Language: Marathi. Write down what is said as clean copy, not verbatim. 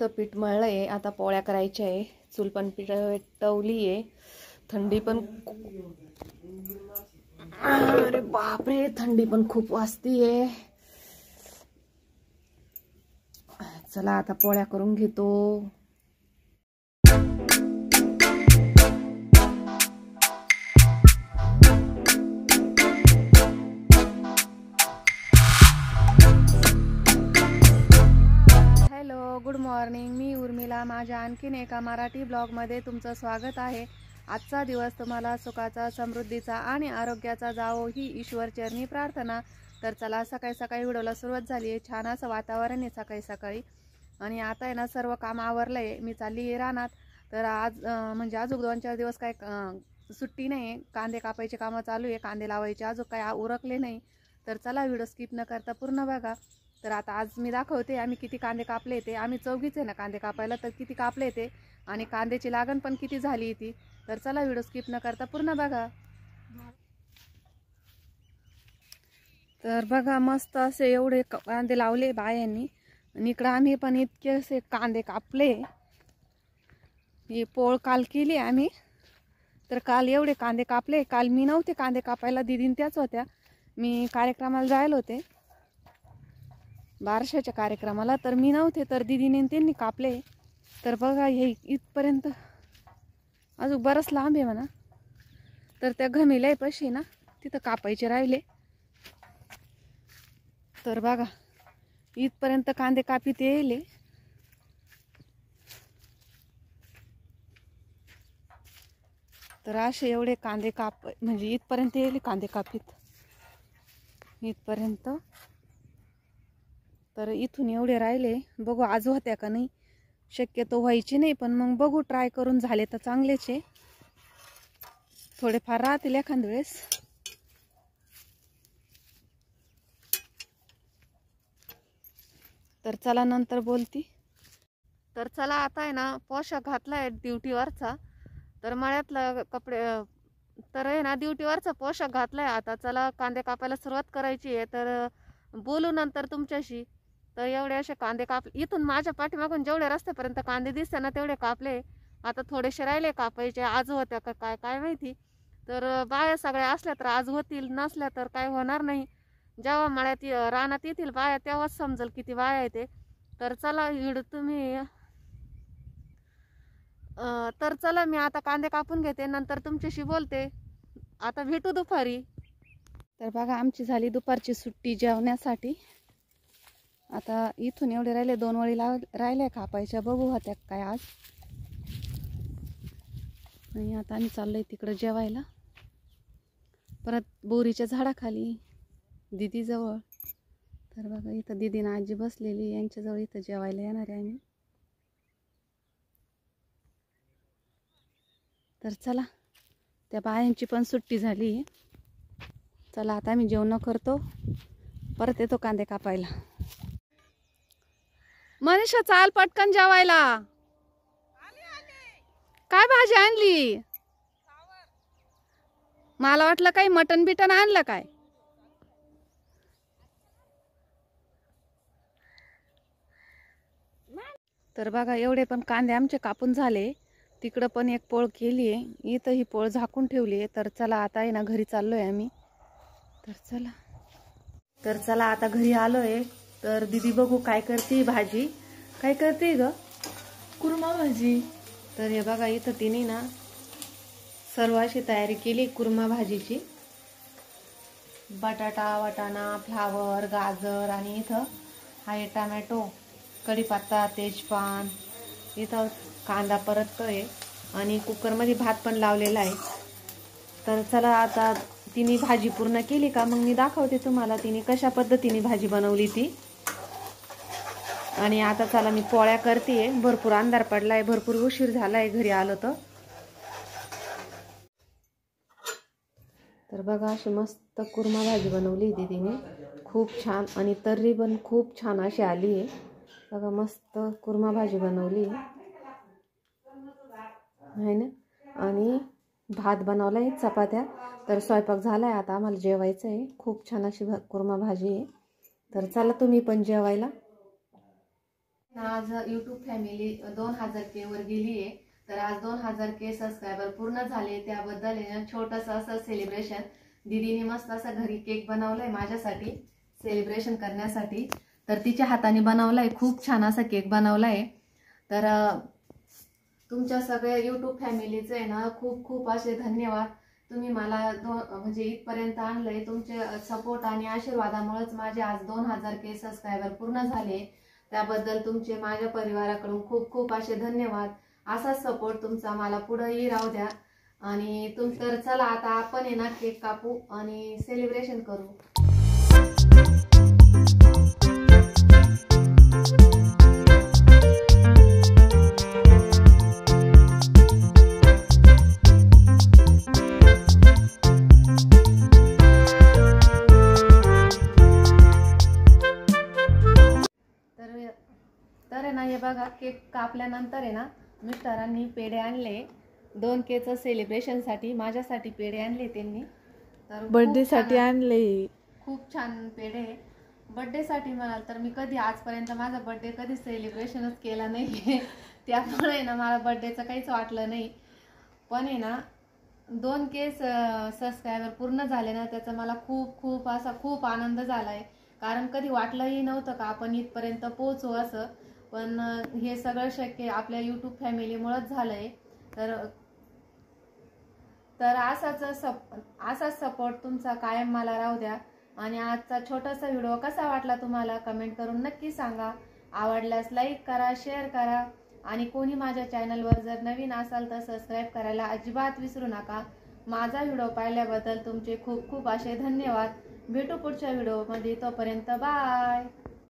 पीठ मळलं आहे, आता पोळ्या करायच्या आहे। चूल पण पेटवली आहे, थंडी पण अरे बापरे थंडी पण खूप वाजतीये। चला आता पोळ्या करून घेतो। हॅलो गुड मॉर्निंग, मी उर्मिला। माझ्या आणखीन एका मराठी ब्लॉगमध्ये तुमचं स्वागत आहे। आजचा दिवस तुम्हाला सुखाचा, समृद्धीचा आणि आरोग्याचा जावो ही ईश्वर चरणी प्रार्थना। तर चला सकाळी सकाळी व्हिडिओला सुरुवात झाली आहे। छान असं वातावरण आहे सकाळी सकाळी आणि आता आहे ना सर्व काम आवरलंय, मी चालली आहे रानात। तर आज म्हणजे अजून 2-4 दिवस काय सुट्टी नाही, कांदे कापायचे कामं चालू आहे, कांदे लावायचे अजून काय उरकले नाही। तर चला व्हिडिओ स्किप न करता पूर्ण बघा। तर आता आज मी दाखवते आम्ही किती कांदे कापले ते। आम्ही चौघीच आहे ना कांदे कापायला, तर किती कापले ते आणि कांद्याची लागण पण किती झाली ती। तर चला व्हिडिओ स्किप न करता पूर्ण बघा। तर बघा मस्त असे एवढे कांदे लावले बायांनी आणि इकडं आम्ही पण इतके असे कांदे कापले। ही पोळ काल केली आम्ही, तर काल एवढे कांदे कापले। काल मी नव्हते कांदे कापायला, दीदीन त्याच होत्या, मी कार्यक्रमाला जायला होते बारशाच्या कार्यक्रमाला, तर मी नव्हते, तर दीदीने त्यांनी कापले। तर बघा हे इथपर्यंत अजून बरंच लांब आहे म्हणा। तर त्या घमेल्या पशी ना तिथं कापायचे राहिले। तर बघा इथपर्यंत कांदे कापीत येईल। तर असे एवढे कांदे म्हणजे इथपर्यंत येईल कांदे कापीत इथपर्यंत। तर इथून एवढे राहिले, बघू आज होत्या का नाही। शक्यतो व्हायची नाही, पण मग बघू ट्राय करून, झाले तर चांगलेच आहे, थोडेफार राहतील एखाद वेळेस। तर चला नंतर बोलती। तर चला आता आहे ना पोशाख घातलाय ड्युटीवरचा, तर मळ्यातलं कपडे तर आहे ना ड्युटीवरचा पोशाख घातलाय। आता चला कांदे कापायला सुरुवात करायची आहे, तर बोलू नंतर तुमच्याशी। तर एवढे असे कांदे कापले, इथून माझ्या पाठीमागून जेवढे रस्त्यापर्यंत कांदे दिसते ना तेवढे कापले। आता थोडेसे राहिले कापायचे, आज होत्या का काय काय माहिती। तर बाया सगळ्या असल्या तर आज होतील, नसल्या तर काय होणार नाही। जेव्हा मळ्यात रानात येतील बाया तेव्हाच समजेल किती बाया आहे ते। तर चला तुम्ही तर चला मी आता कांदे कापून घेते, नंतर तुमच्याशी बोलते। आता भेटू दुपारी। तर बघा आमची झाली दुपारची सुट्टी जेवण्यासाठी। आता इथून एवढे राहिले, 2 वळी राहिल्या कापायच्या, बघू होत्या काय आज। आणि आता आम्ही चाललोय तिकडं जेवायला, परत बोरीच्या झाडाखाली दीदीजवळ। तर बघा इथं दीदीनं आजी बसलेली, यांच्याजवळ इथं जेवायला येणार आहे आम्ही। तर चला त्या बायांची पण सुट्टी झाली। चला आता आम्ही जेवण करतो, परत येतो कांदे कापायला। मनीषा चाल पटकन जेवायला। काय भाजी आणली? मला वाटलं काही मटन बिटन आणलं काय। तर बघा एवढे पण कांदे आमचे कापून झाले। तिकडं पण एक पोळ केली आहे, इथं ही पोळ झाकून ठेवली आहे। तर चला आता आहे ना घरी चाललोय आम्ही। तर चला आता घरी आलोय। तर दीदी बघू काय करते भाजी, काय करते ग? कुर्मा भाजी। तर हे बघा इथं तिने ना सर्व अशी तयारी केली कुर्मा भाजीची। बटाटा, वाटाणा, फ्लावर, गाजर आणि इथं आहे टमॅटो, कढीपत्ता, तेजपान, इथं कांदा परततोय आणि कुकरमध्ये भात पण लावलेला आहे। तर चला आता तिने भाजी पूर्ण केली का मग मी दाखवते तुम्हाला तिने कशा पद्धतीने भाजी बनवली ती। आणि आता चला मी पोळ्या करते, भरपूर अंधार पडलाय, भरपूर उशीर झालाय घरी आलो तर बघा अशी मस्त कुर्मा भाजी बनवली दीदीने, खूप छान आणि तर्री पण खूप छान अशी आली आहे। बघा मस्त कुर्मा भाजी बनवली आहे ना। आणि भात बनवलाय, चपात्या। तर स्वयंपाक झालाय, आता आम्हाला जेवायचं आहे। खूप छान अशी कुर्मा भाजी आहे। तर चला तुम्ही पण जेवायला। आज यूट्यूब फॅमिली 2000K वर गेली आहे. तर आज 2000K सबस्क्रायबर पूर्ण झाले. त्याबद्दल छोटंसं असं सेलिब्रेशन दीदीने मस्त असा घरी केक बनवलाय माझ्यासाठी सेलिब्रेशन करण्यासाठी. तर तिच्या हाताने बनवलाय, खूप छान असा केक बनवलाय. तर तुमच्या सगळ्या यूट्यूब फॅमिलीचे आहे ना खूप खूप असे धन्यवाद. तुम्ही मला म्हणजे इथपर्यंत आणलंय. तुमचे सपोर्ट आणि आशीर्वादामुळेच माझे आज 2000K सबस्क्रायबर पूर्ण झाले. त्याबद्दल तुमचे माझ्या परिवाराकडून खूप खूप असे धन्यवाद. असाच सपोर्ट तुमचा मला पुढेही राहू द्या. आणि तर चला आता आपण आहे ना केक कापू आणि सेलिब्रेशन करू. तर आहे ना हे बघा, केक कापल्यानंतर आहे ना मिस्टरांनी पेढे आणले 2Kचं सेलिब्रेशनसाठी. माझ्यासाठी पेढे आणले त्यांनी. तर बर्थडेसाठी आणले. खूप छान पेढे. बर्थडेसाठी म्हणाल तर मी कधी आजपर्यंत माझा बर्थडे कधी सेलिब्रेशनच केला नाही. त्यामुळे ना मला बर्थडेचं काहीच वाटलं नाही. पण आहे ना 2K सबस्क्रायबर पूर्ण झाले ना त्याचा मला खूप खूप असा खूप आनंद झालाय. कारण कधी वाटलंही नव्हतं का आपण इथपर्यंत पोहोचू असं. पण हे सगळं शक्य आपल्या यूट्यूब फॅमिलीमुळेच झालंय. तर असाच सपोर्ट तुमचा कायम मला राहू द्या. आणि आजचा छोटासा व्हिडिओ कसा वाटला तुम्हाला कमेंट करून नक्की सांगा. आवडल्यास लाईक करा, शेअर करा. आणि कोणी माझ्या चॅनलवर जर नवीन असाल तर सबस्क्राईब करायला अजिबात विसरू नका. माझा व्हिडिओ पाहिल्याबद्दल तुमचे खूप खूप असे धन्यवाद. भेटू पुढच्या व्हिडिओमध्ये. तोपर्यंत बाय.